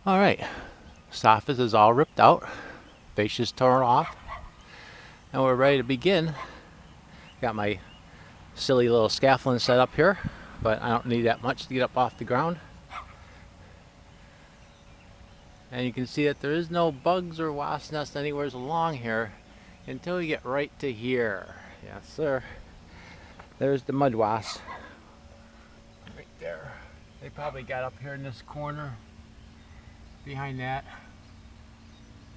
Alright, soffit is all ripped out, fascia's torn off, and we're ready to begin. Got my silly little scaffolding set up here, but I don't need that much to get up off the ground. And you can see that there is no bugs or wasp nests anywhere along here until you get right to here. Yes sir, there's the mud wasp right there. They probably got up here in this corner behind that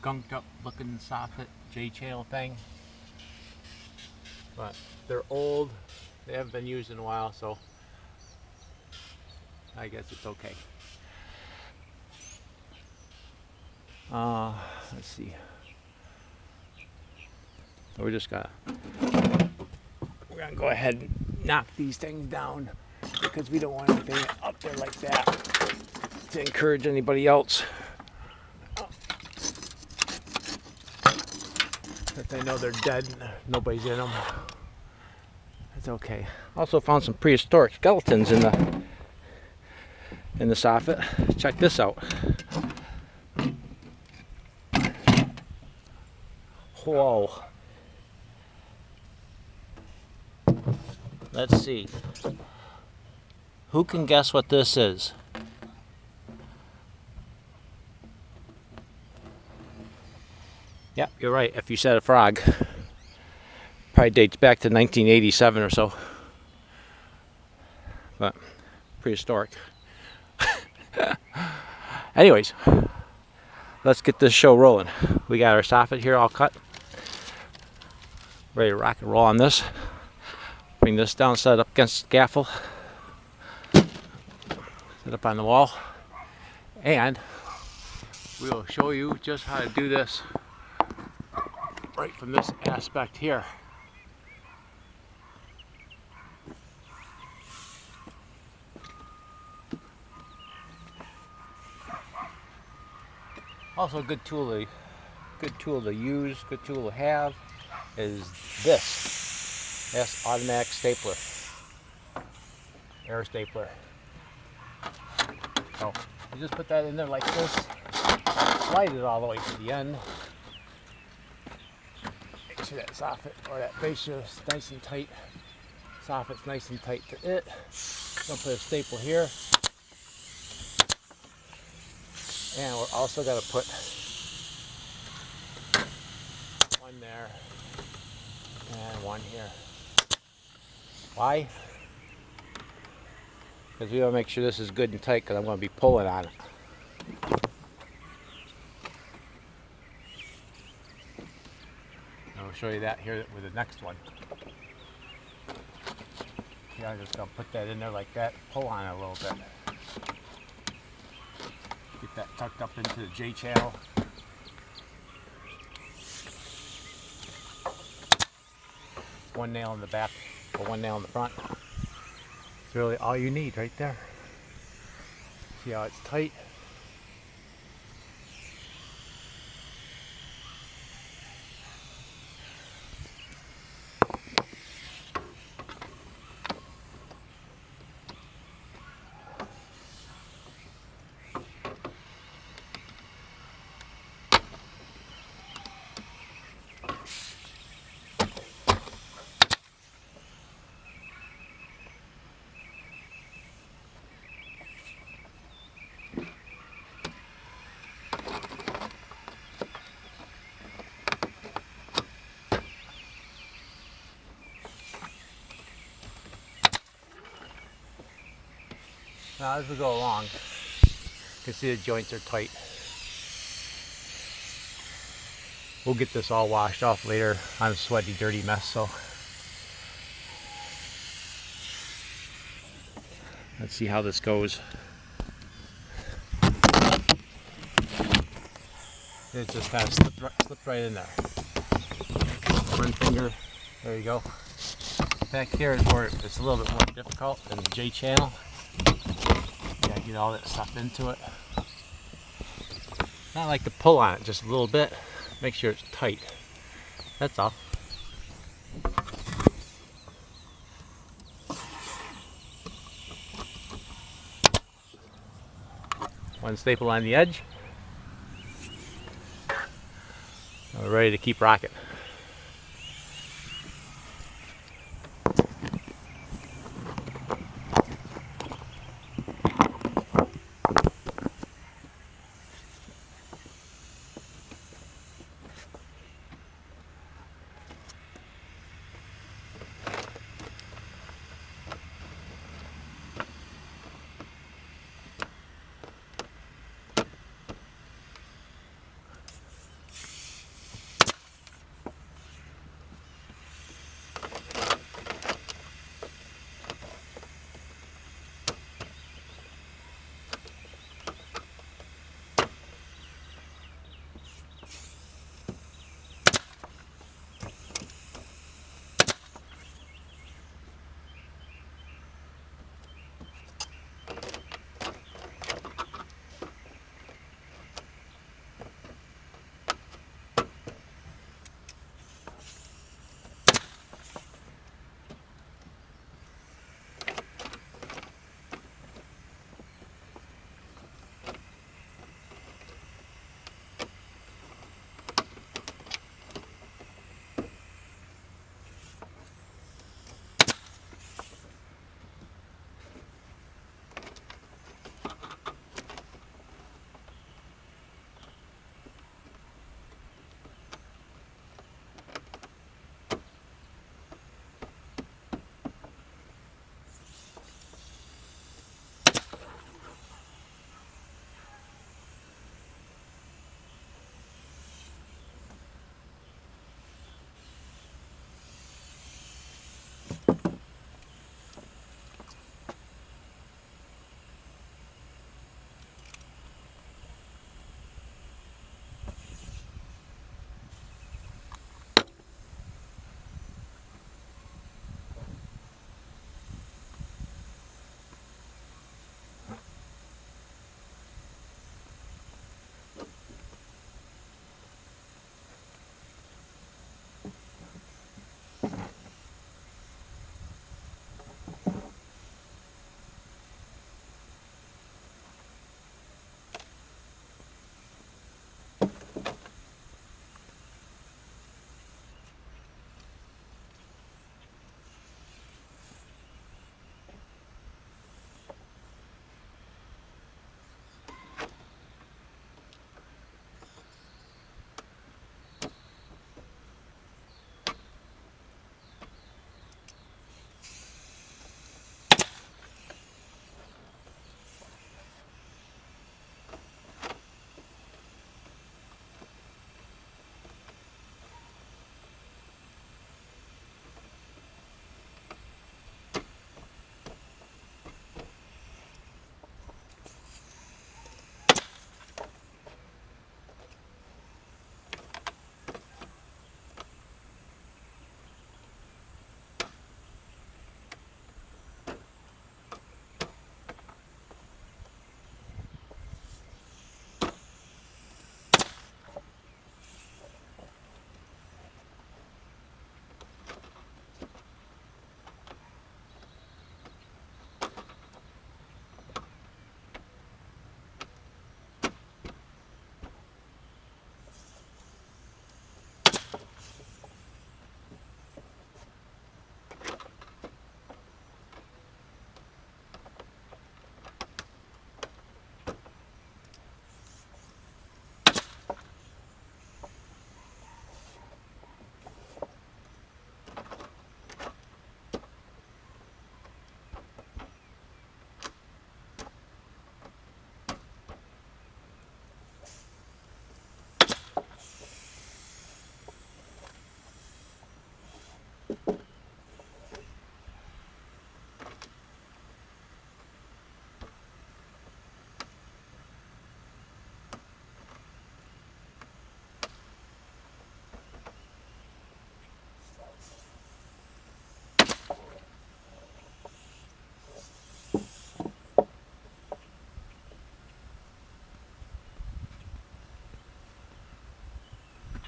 gunked up looking soffit J-channel thing, but they're old, they haven't been used in a while, so I guess it's okay. Let's see, we're gonna go ahead and knock these things down because we don't want anything up there like that to encourage anybody else. If they know they're dead, nobody's in them. It's okay. Also found some prehistoric skeletons in the soffit. Check this out. Whoa. Let's see. Who can guess what this is? Yep, you're right. If you said a frog, probably dates back to 1987 or so. But prehistoric. Anyways, let's get this show rolling. We got our soffit here all cut. Ready to rock and roll on this. Bring this down, set it up against the scaffold. Set it up on the wall. And we'll show you just how to do this right from this aspect here. Also, a good tool to use, good tool to have is this. That's automatic stapler, air stapler. So you just put that in there like this, slide it all the way to the end. Make sure that soffit or that fascia is nice and tight. Soffit's nice and tight to it. Don't put a staple here. And we're also got to put one there and one here. Why? Because we want to make sure this is good and tight, because I'm going to be pulling on it. I'll show you that here with the next one. Yeah, I'm just going to put that in there like that, pull on it a little bit. Get that tucked up into the J-channel. One nail in the back or one nail in the front. It's really all you need right there. See how it's tight? Now as we go along, you can see the joints are tight. We'll get this all washed off later. I'm a sweaty, dirty mess, so let's see how this goes. It just kind of slipped right in there. One finger, there you go. Back here is where it's a little bit more difficult than the J channel. You gotta get all that stuff into it. Not like to pull on it, just a little bit. Make sure it's tight. That's all. One staple on the edge. We're ready to keep rocking.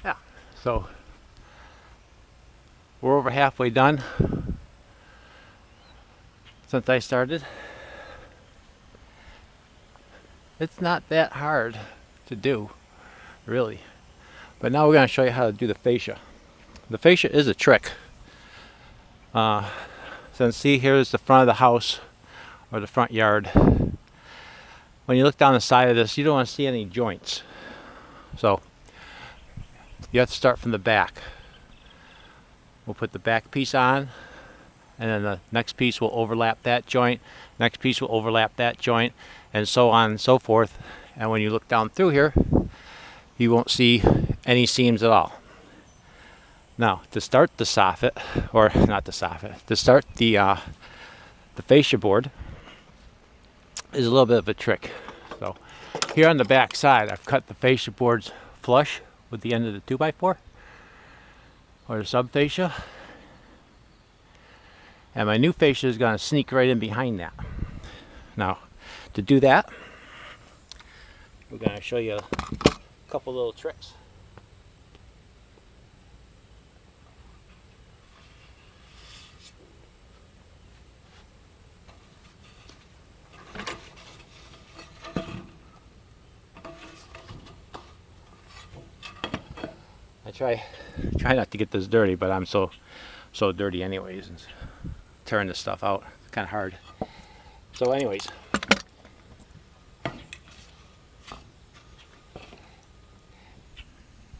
Yeah, so we're over halfway done since I started. It's not that hard to do, really. But now we're going to show you how to do the fascia. The fascia is a trick. So see, here's the front of the house, or the front yard. When you look down the side of this, you don't want to see any joints. So you have to start from the back. We'll put the back piece on, and then the next piece will overlap that joint, next piece will overlap that joint, and so on and so forth. And when you look down through here, you won't see any seams at all. Now, to start the soffit, or not the soffit, to start the fascia board is a little bit of a trick. So here on the back side, I've cut the fascia boards flush with the end of the 2x4 or the sub fascia, and my new fascia is going to sneak right in behind that. Now, to do that, we're going to show you a couple little tricks. I try not to get this dirty, but I'm so dirty anyways, and tearing this stuff out, it's kind of hard. So anyways,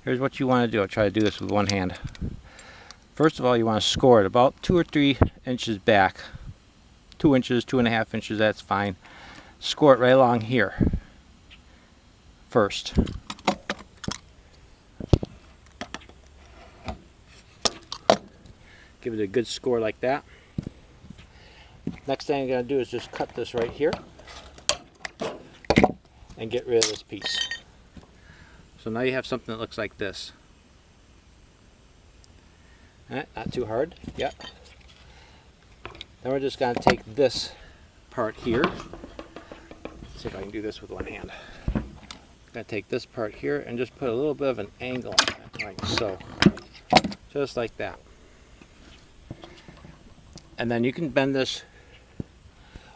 here's what you want to do. I'll try to do this with one hand. First of all, you want to score it about 2 or 3 inches back. 2 inches, 2.5 inches, that's fine. Score it right along here first. Give it a good score like that. Next thing I'm going to do is just cut this right here and get rid of this piece. So now you have something that looks like this. Alright, not too hard. Yep. Then we're just going to take this part here. Let's see if I can do this with one hand. I'm going to take this part here and just put a little bit of an angle on it, like so. Just like that. And then you can bend this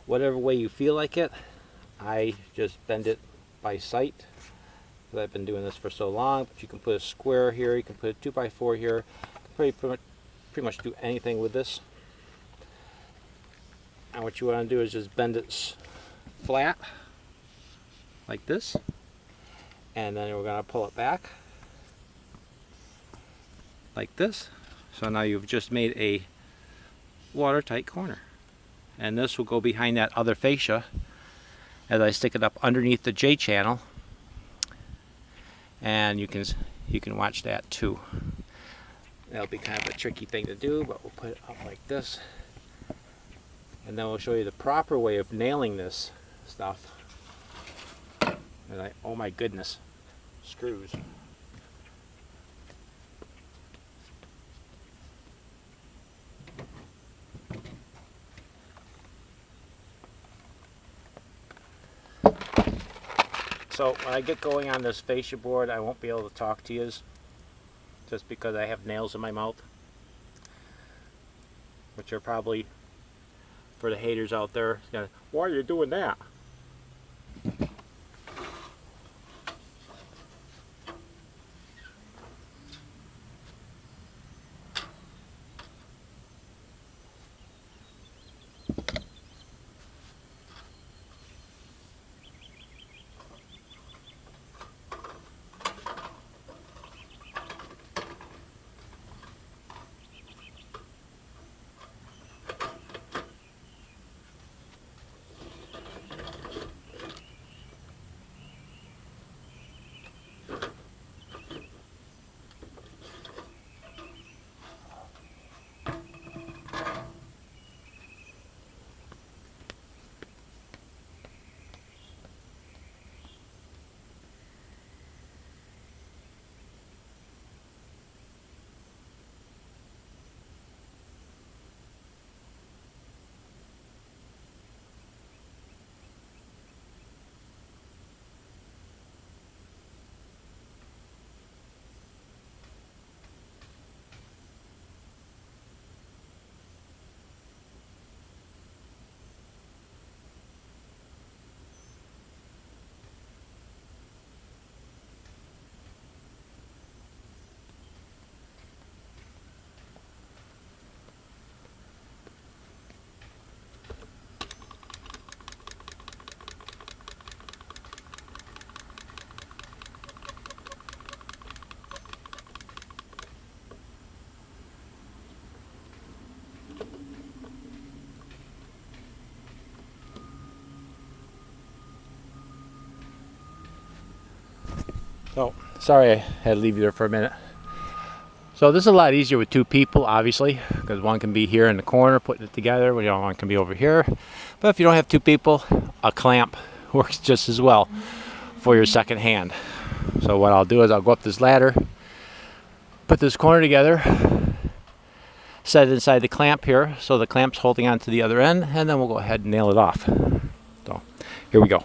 whatever way you feel like it. I just bend it by sight, because I've been doing this for so long. But you can put a square here, you can put a 2x4 here. You can pretty much do anything with this. And what you want to do is just bend it flat, like this. And then we're going to pull it back, like this. So now you've just made a watertight corner, and this will go behind that other fascia as I stick it up underneath the J channel, and you can watch that too. That'll be kind of a tricky thing to do, but we'll put it up like this, and then we'll show you the proper way of nailing this stuff. And oh my goodness, screws. So when I get going on this fascia board, I won't be able to talk to you just because I have nails in my mouth, which are probably, for the haters out there, why are you doing that? So, sorry I had to leave you there for a minute. So this is a lot easier with two people, obviously, because one can be here in the corner putting it together, one can be over here. But if you don't have two people, a clamp works just as well for your second hand. So what I'll do is I'll go up this ladder, put this corner together, set it inside the clamp here, so the clamp's holding on to the other end, and then we'll go ahead and nail it off. So here we go.